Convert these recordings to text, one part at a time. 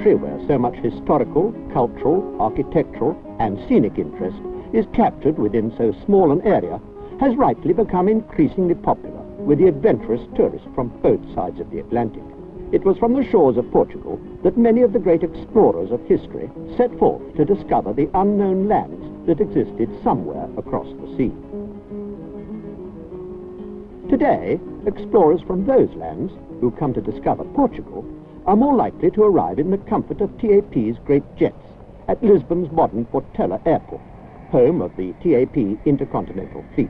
country where so much historical, cultural, architectural and scenic interest is captured within so small an area, has rightly become increasingly popular with the adventurous tourists from both sides of the Atlantic. It was from the shores of Portugal that many of the great explorers of history set forth to discover the unknown lands that existed somewhere across the sea. Today, explorers from those lands, who come to discover Portugal, are more likely to arrive in the comfort of TAP's great jets at Lisbon's modern Portela Airport, home of the TAP Intercontinental Fleet.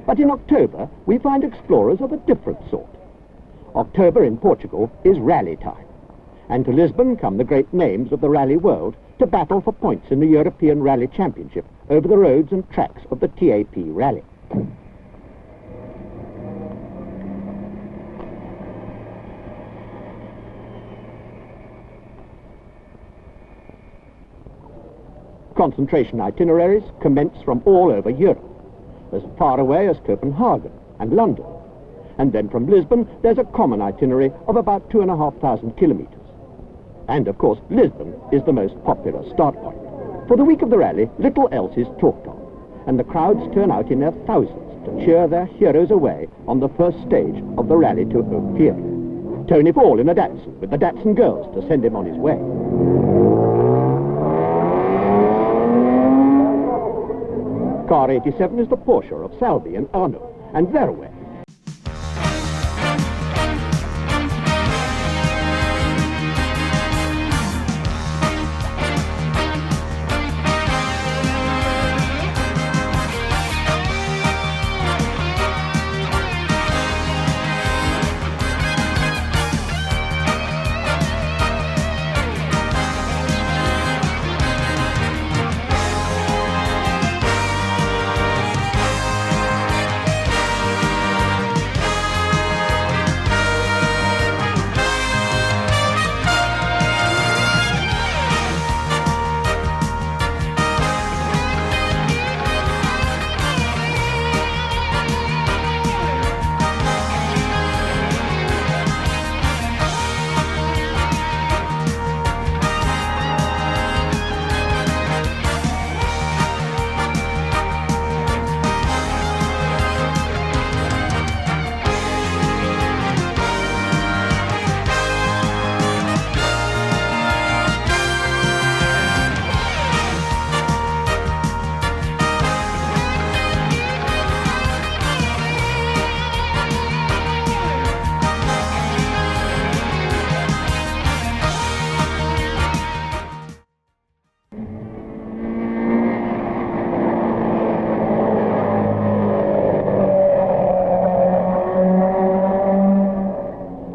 But in October, we find explorers of a different sort. October in Portugal is rally time, and to Lisbon come the great names of the rally world to battle for points in the European Rally Championship over the roads and tracks of the TAP Rally. Concentration itineraries commence from all over Europe, as far away as Copenhagen and London. And then from Lisbon, there's a common itinerary of about 2,500 kilometers. And of course, Lisbon is the most popular start point. For the week of the rally, little else is talked of, and the crowds turn out in their thousands to cheer their heroes away on the first stage of the rally to Ophir. Tony Fall in a Datsun, with the Datsun girls to send him on his way. Car 87 is the Porsche of Salvi and Arnaud, and they're away.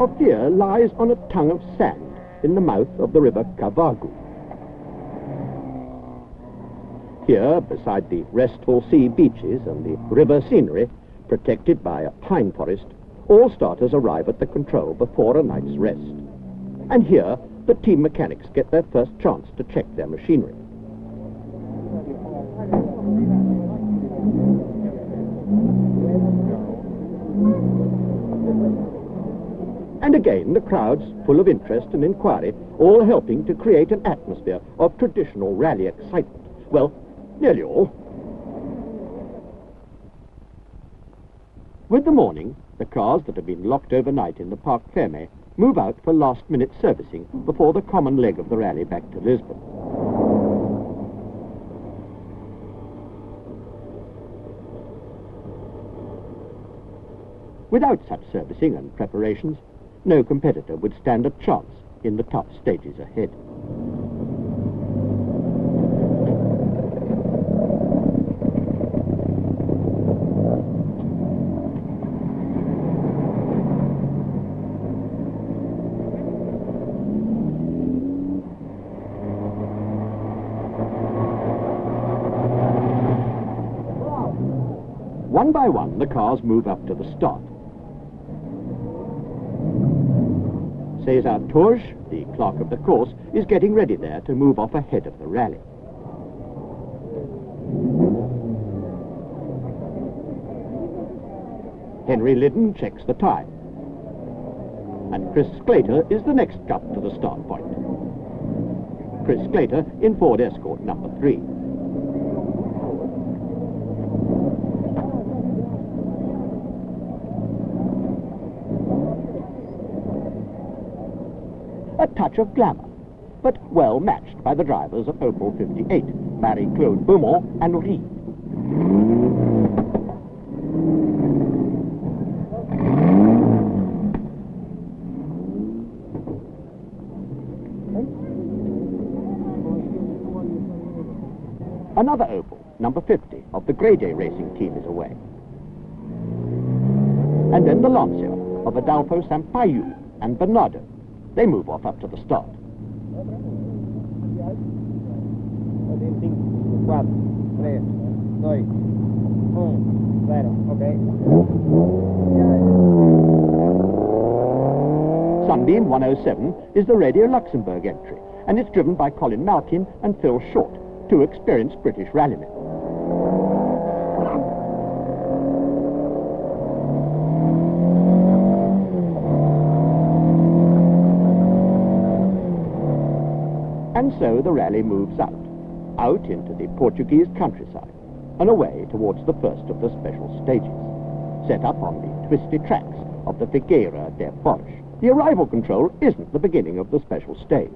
Ophir lies on a tongue of sand in the mouth of the river Cavago. Here, beside the restful sea beaches and the river scenery, protected by a pine forest, all starters arrive at the control before a night's rest. And here, the team mechanics get their first chance to check their machinery. And again, the crowds, full of interest and inquiry, all helping to create an atmosphere of traditional rally excitement. Well, nearly all. With the morning, the cars that have been locked overnight in the Parc Fermé move out for last-minute servicing before the common leg of the rally back to Lisbon. Without such servicing and preparations, no competitor would stand a chance in the tough stages ahead. One by one, the cars move up to the start. Les Artouges, the clerk of the course, is getting ready there to move off ahead of the rally. Henry Liddon checks the time. And Chris Sclater is the next cut to the start point. Chris Sclater in Ford Escort number 3. A touch of glamour, but well matched by the drivers of Opel 58, Marie-Claude Beaumont and Reed. Another Opel, number 50, of the Grey Day racing team is away. And then the Lancia of Adolfo Sampaio and Bernardo. They move off up to the start. Sunbeam 107 is the Radio Luxembourg entry, and it's driven by Colin Malkin and Phil Short, 2 experienced British rallymen. And so the rally moves out into the Portuguese countryside, and away towards the first of the special stages, set up on the twisty tracks of the Figueira de Portugal. The arrival control isn't the beginning of the special stage.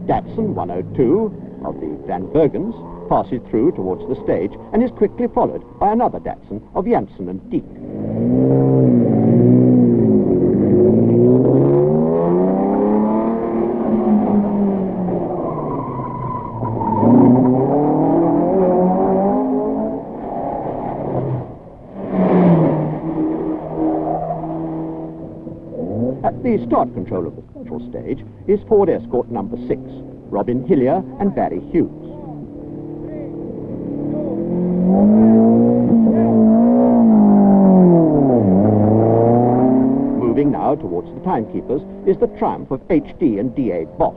Datsun 102 of the Van Bergens passes through towards the stage and is quickly followed by another Datsun of Janssen and Dieck. At the start control of the special stage is Ford Escort number 6, Robin Hillier and Barry Hughes. Moving now towards the timekeepers is the Triumph of HD and DA Boss.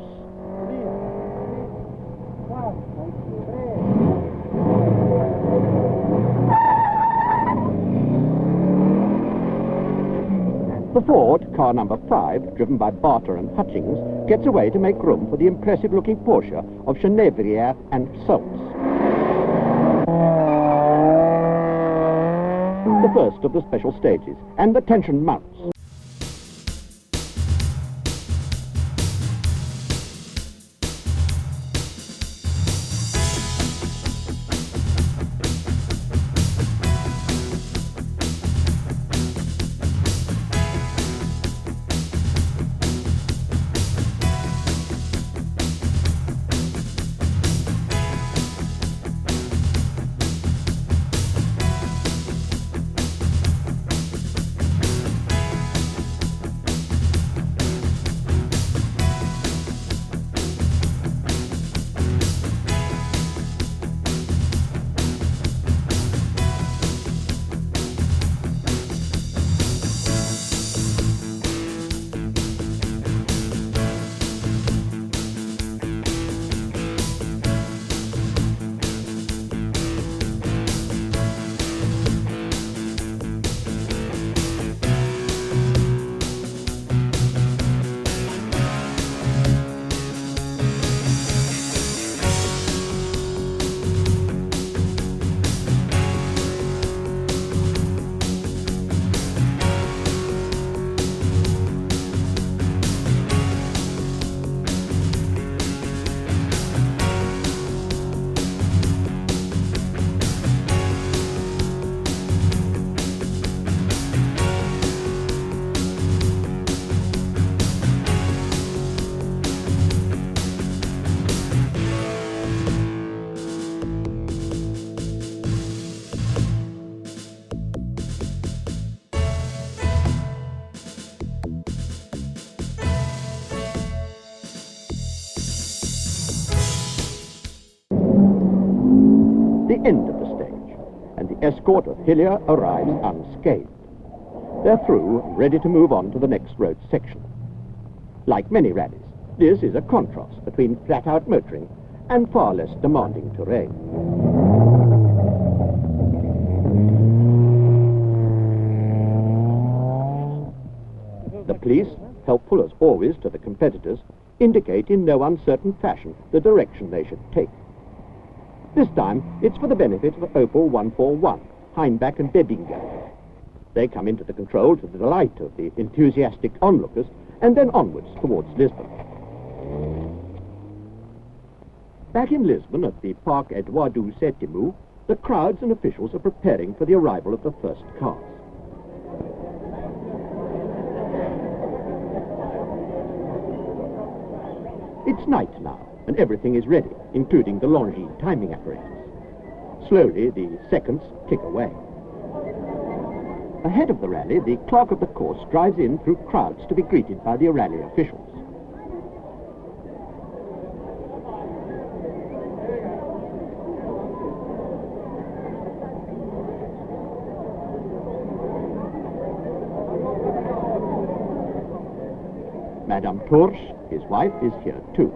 The Ford, car number 5, driven by Barter and Hutchings, gets away to make room for the impressive-looking Porsche of Chenevrier and Sults. The first of the special stages, and the tension mounts. the end of the stage, and the escort of Hillier arrives unscathed. They're through and ready to move on to the next road section. Like many rallies, this is a contrast between flat-out motoring and far less demanding terrain. The police, helpful as always to the competitors, indicate in no uncertain fashion the direction they should take. This time, it's for the benefit of Opel 141, Heinbach and Bebinger. They come into the control to the delight of the enthusiastic onlookers, and then onwards towards Lisbon. Back in Lisbon at the Parque Eduardo VII, the crowds and officials are preparing for the arrival of the first cars. It's night now, and everything is ready, including the Longines timing apparatus. Slowly, the seconds tick away. Ahead of the rally, the clerk of the course drives in through crowds to be greeted by the rally officials. Madame Torsch, his wife, is here too.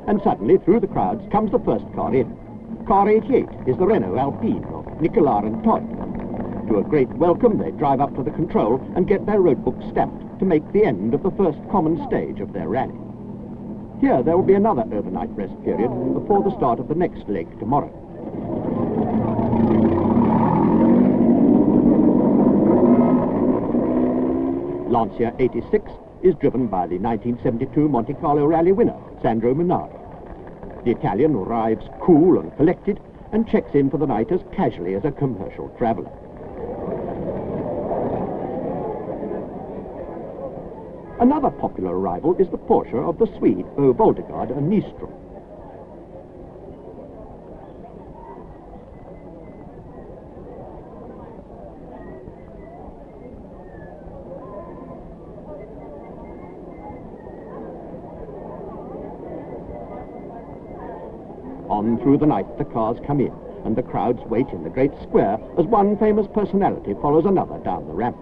And suddenly, through the crowds, comes the first car in. Car 88 is the Renault Alpine of Nicolas and Todd. To a great welcome, they drive up to the control and get their roadbook stamped to make the end of the first common stage of their rally. Here, there will be another overnight rest period before the start of the next leg tomorrow. Lancia 86 is driven by the 1972 Monte Carlo Rally winner, Sandro Munari. The Italian arrives cool and collected and checks in for the night as casually as a commercial traveller. Another popular arrival is the Porsche of the Swede Bo Voldegard and Nystrom. On through the night the cars come in, and the crowds wait in the great square as one famous personality follows another down the ramp.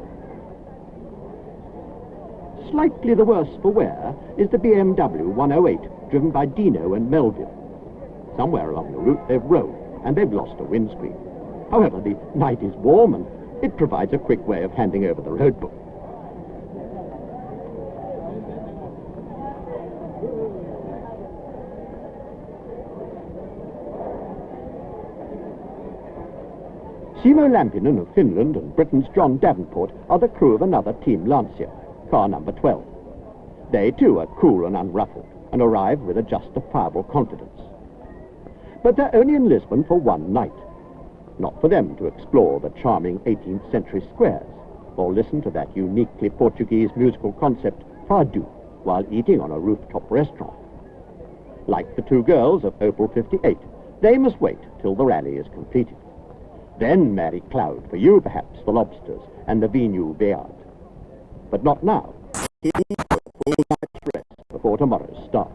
Slightly the worse for wear is the BMW 108, driven by Dino and Melville. Somewhere along the route they've rolled, and they've lost a windscreen. However, the night is warm, and it provides a quick way of handing over the roadbook. Simo Lampinen of Finland and Britain's John Davenport are the crew of another Team Lancia, car number 12. They too are cool and unruffled, and arrive with a justifiable confidence. But they're only in Lisbon for one night. Not for them to explore the charming 18th century squares, or listen to that uniquely Portuguese musical concept, fado, while eating on a rooftop restaurant. Like the two girls of Opel 58, they must wait till the rally is completed. Then marry Cloud, for you perhaps, the lobsters and the Vinu Beard. But not now. He needs a full night's rest before tomorrow's start.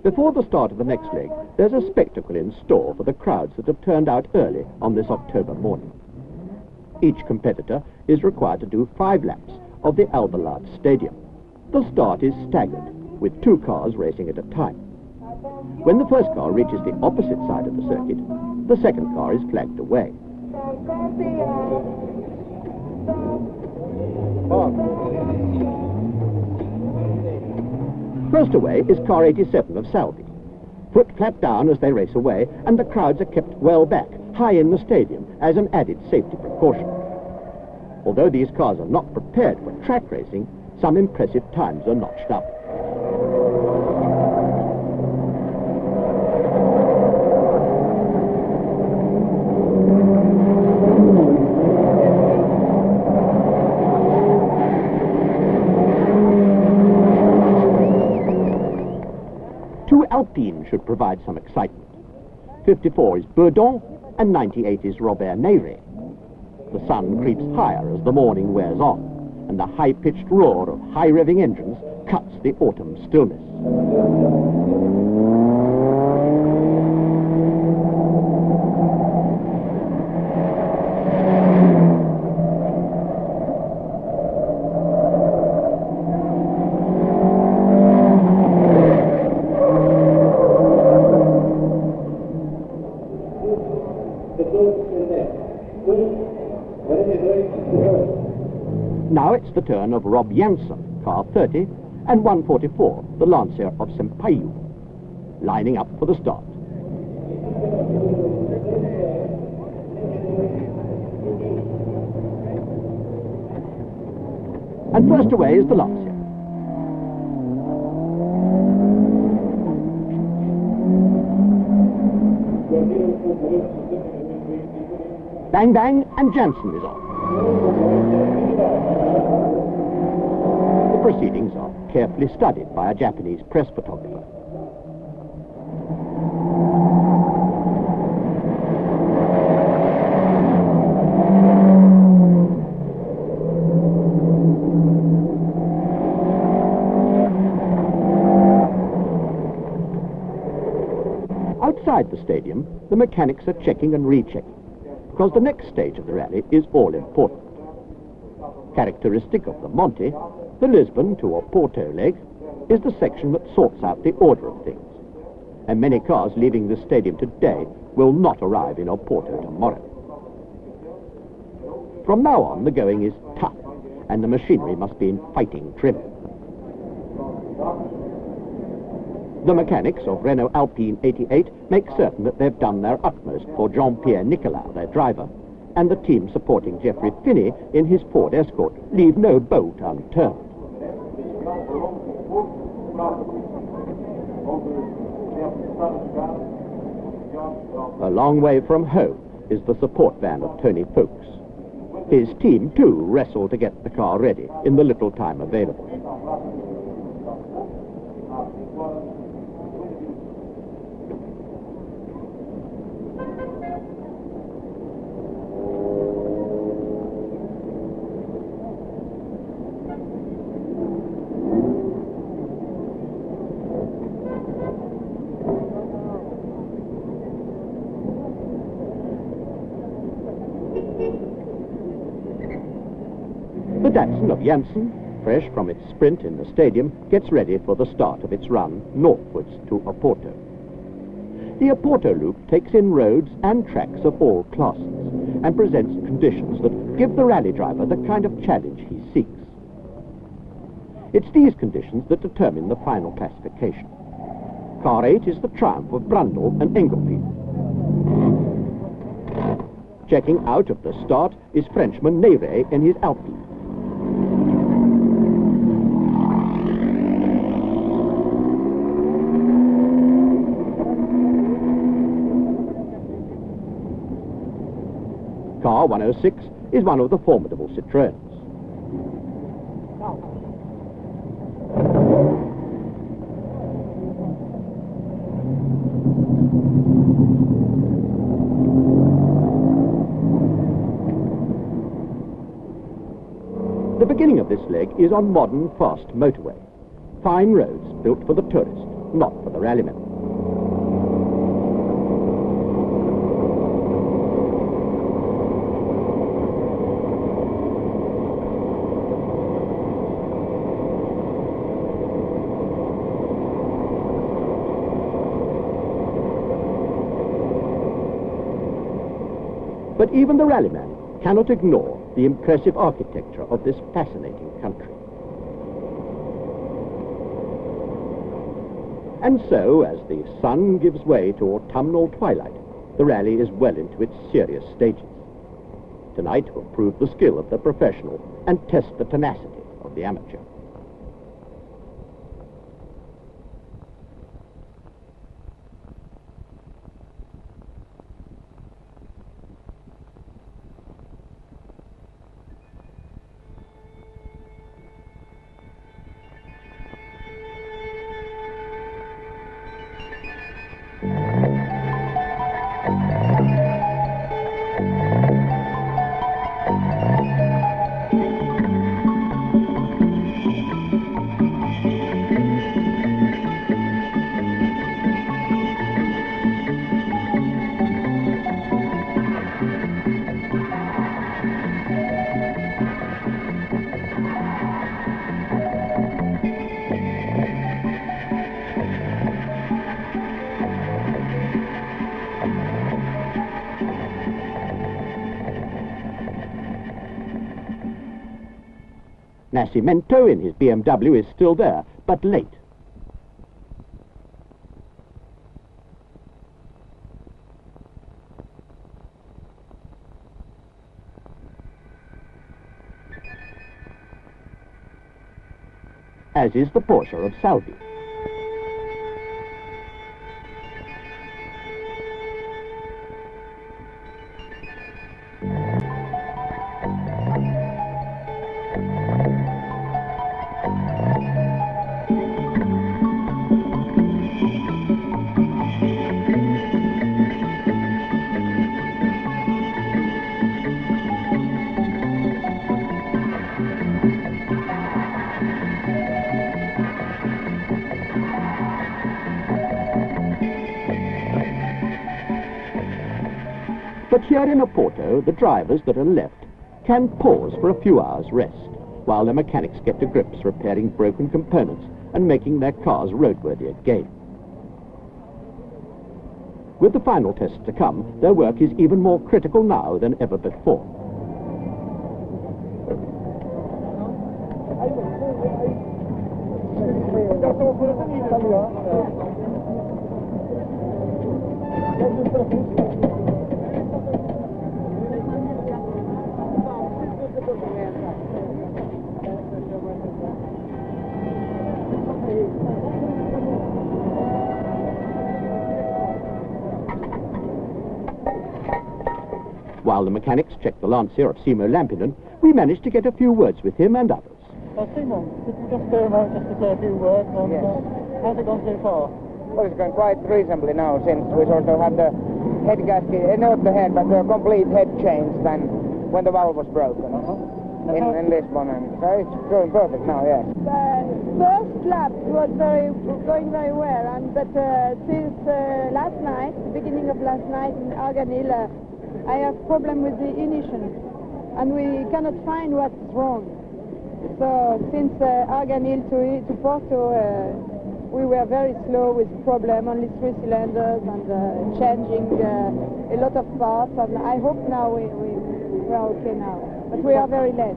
Before the start of the next leg, there's a spectacle in store for the crowds that have turned out early on this October morning. Each competitor is required to do 5 laps of the Albalade Stadium. The start is staggered, with 2 cars racing at a time. When the first car reaches the opposite side of the circuit, the second car is flagged away. First away is car 87 of Salvi. Foot flat down as they race away, and the crowds are kept well back, high in the stadium, as an added safety precaution. Although these cars are not prepared for track racing, some impressive times are notched up. Two Alpines should provide some excitement. 54 is Bourdon, and 98 is Robert Neyret. The sun creeps higher as the morning wears on, and the high-pitched roar of high-revving engines cuts the autumn stillness. Now it's the turn of Rob Janssen, car 30, and 144, the Lancia of Sampaio, lining up for the start. And first away is the Lancia. Bang bang, and Janssen is on. The proceedings are carefully studied by a Japanese press photographer. Outside the stadium, the mechanics are checking and rechecking, because the next stage of the rally is all important. Characteristic of the Monte, the Lisbon to Oporto leg is the section that sorts out the order of things, and many cars leaving the stadium today will not arrive in Oporto tomorrow. From now on, the going is tough, and the machinery must be in fighting trim. The mechanics of Renault Alpine 88 make certain that they've done their utmost for Jean-Pierre Nicolas, their driver, and the team supporting Geoffrey Finney in his Ford Escort leave no boat unturned. A long way from home is the support van of Tony Folkes. His team, too, wrestle to get the car ready in the little time available. The Datsun of Janssen, fresh from its sprint in the stadium, gets ready for the start of its run northwards to Oporto. The Oporto loop takes in roads and tracks of all classes and presents conditions that give the rally driver the kind of challenge he seeks. It's these conditions that determine the final classification. Car 8 is the triumph of Brundle and Engelfield. Checking out of the start is Frenchman Neve in his Alpine. Car 106 is one of the formidable Citroëns. The beginning of this leg is on modern, fast motorway. Fine roads built for the tourist, not for the rallyman. But even the rallyman cannot ignore the impressive architecture of this fascinating country. And so, as the sun gives way to autumnal twilight, the rally is well into its serious stages. Tonight will prove the skill of the professional and test the tenacity of the amateur. Nascimento in his BMW is still there, but late. As is the Porsche of Salvi. But here in Oporto, the drivers that are left can pause for a few hours rest, while the mechanics get to grips repairing broken components and making their cars roadworthy again. With the final tests to come, their work is even more critical now than ever before. While the mechanics check the Lancia of Simo Lampinen, we managed to get a few words with him and others. Simo, could you just stay a moment just to say a few words on how's it gone so far? Well, it's going quite reasonably now, since we sort of had the head gasket, not the head, but the complete head changed than when the valve was broken in Lisbon, and so it's going perfect now, yes. The first lap was going very well, but since last night, the beginning of last night in Arganil, I have problem with the ignition, and we cannot find what's wrong. So since Arganil to Porto, we were very slow with problem, only 3 cylinders and changing a lot of parts, and I hope now we are okay now. But we are very late.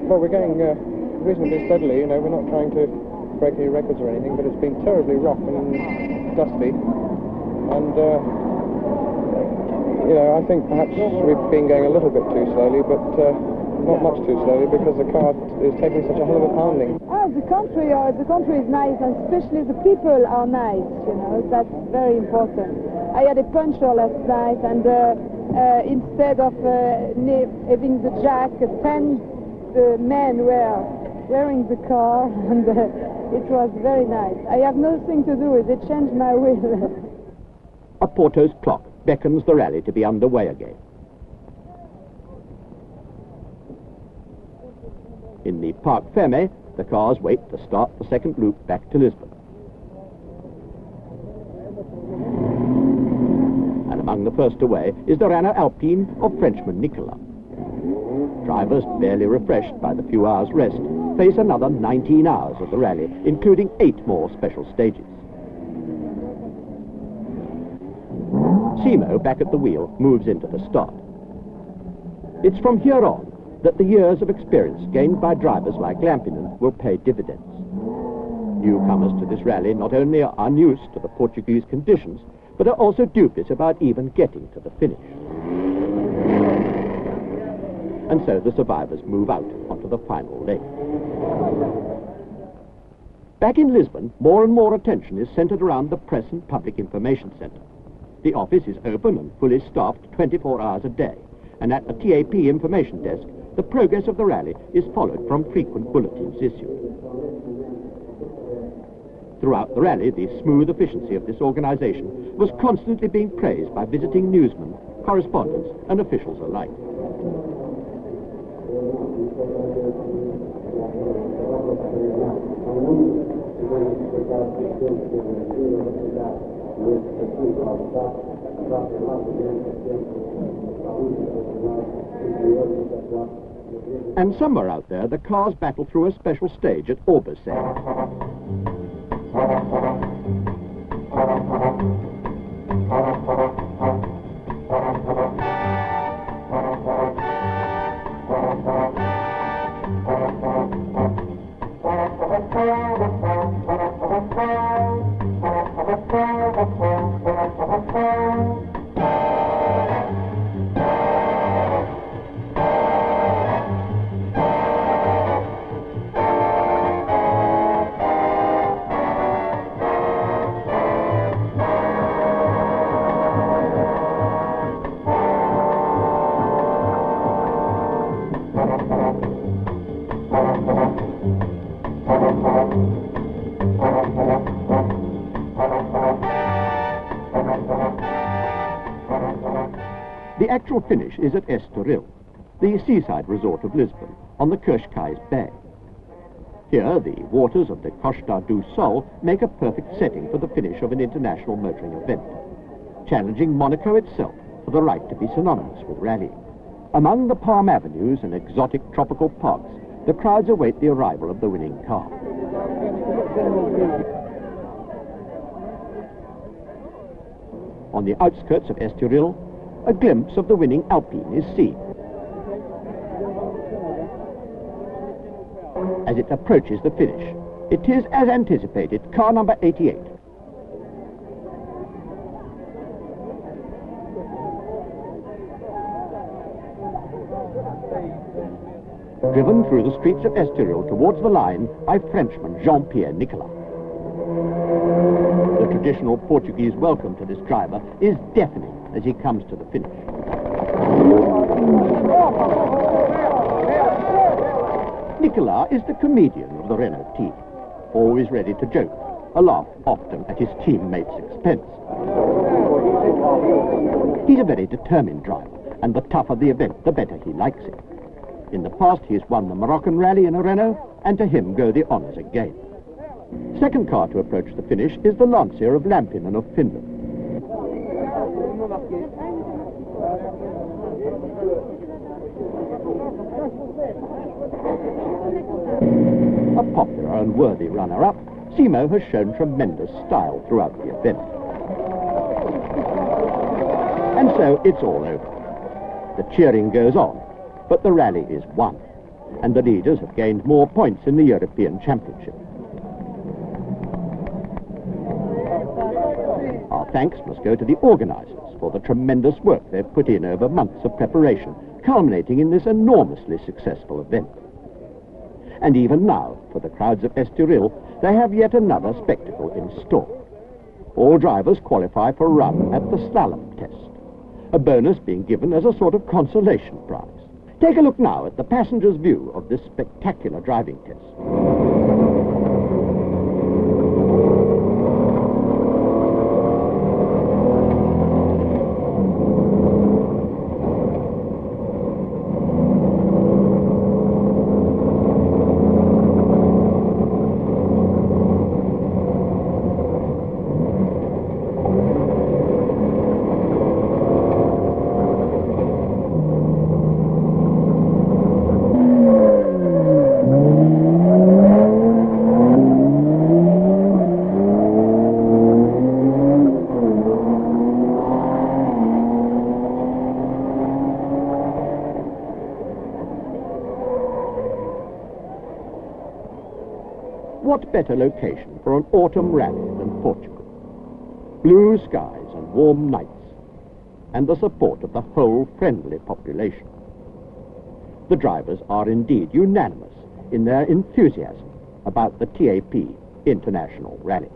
Well, we're going reasonably steadily, you know, we're not trying to break any records or anything, but it's been terribly rough and dusty. And, you know, I think perhaps we've been going a little bit too slowly, but not much too slowly, because the car is taking such a hell of a pounding. Oh, the country is nice, and especially the people are nice, you know, that's very important. I had a puncture last night, and instead of having the jack, 10 men were wearing the car, and it was very nice. I have nothing to do with it, changed my wheel. Oporto's clock beckons the rally to be underway again. In the Parc Ferme, the cars wait to start the second loop back to Lisbon. And among the first away is the Renault Alpine of Frenchman Nicolas. Drivers, barely refreshed by the few hours' rest, face another 19 hours of the rally, including 8 more special stages. Simo, back at the wheel, moves into the start. It's from here on that the years of experience gained by drivers like Lampinen will pay dividends. Newcomers to this rally not only are unused to the Portuguese conditions, but are also dubious about even getting to the finish. And so the survivors move out onto the final leg. Back in Lisbon, more and more attention is centered around the Press and Public Information Center. The office is open and fully staffed 24 hours a day, and at the TAP information desk, the progress of the rally is followed from frequent bulletins issued. Throughout the rally, the smooth efficiency of this organization was constantly being praised by visiting newsmen, correspondents, and officials alike. And somewhere out there, the cars battle through a special stage at Obersee. The actual finish is at Estoril, the seaside resort of Lisbon, on the Cascais Bay. Here, the waters of the Costa do Sol make a perfect setting for the finish of an international motoring event, challenging Monaco itself for the right to be synonymous with rallying. Among the palm avenues and exotic tropical parks, the crowds await the arrival of the winning car. On the outskirts of Estoril, a glimpse of the winning Alpine is seen. As it approaches the finish, it is, as anticipated, car number 88. Driven through the streets of Estoril towards the line by Frenchman Jean-Pierre Nicolas. The traditional Portuguese welcome to this driver is deafening as he comes to the finish. Nicolas is the comedian of the Renault team, always ready to joke, a laugh often at his teammates' expense. He's a very determined driver, and the tougher the event, the better he likes it. In the past, he's won the Moroccan rally in a Renault, and to him go the honours again. Second car to approach the finish is the Lancia of Lampinen of Finland. A popular and worthy runner-up, Simo has shown tremendous style throughout the event. And so it's all over. The cheering goes on, but the rally is won, and the leaders have gained more points in the European Championship. Our thanks must go to the organisers for the tremendous work they've put in over months of preparation, culminating in this enormously successful event. And even now, for the crowds of Estoril, they have yet another spectacle in store. All drivers qualify for a run at the slalom test, a bonus being given as a sort of consolation prize. Take a look now at the passenger's view of this spectacular driving test. What better location for an autumn rally than Portugal? Blue skies and warm nights, and the support of the whole friendly population. The drivers are indeed unanimous in their enthusiasm about the TAP International Rally.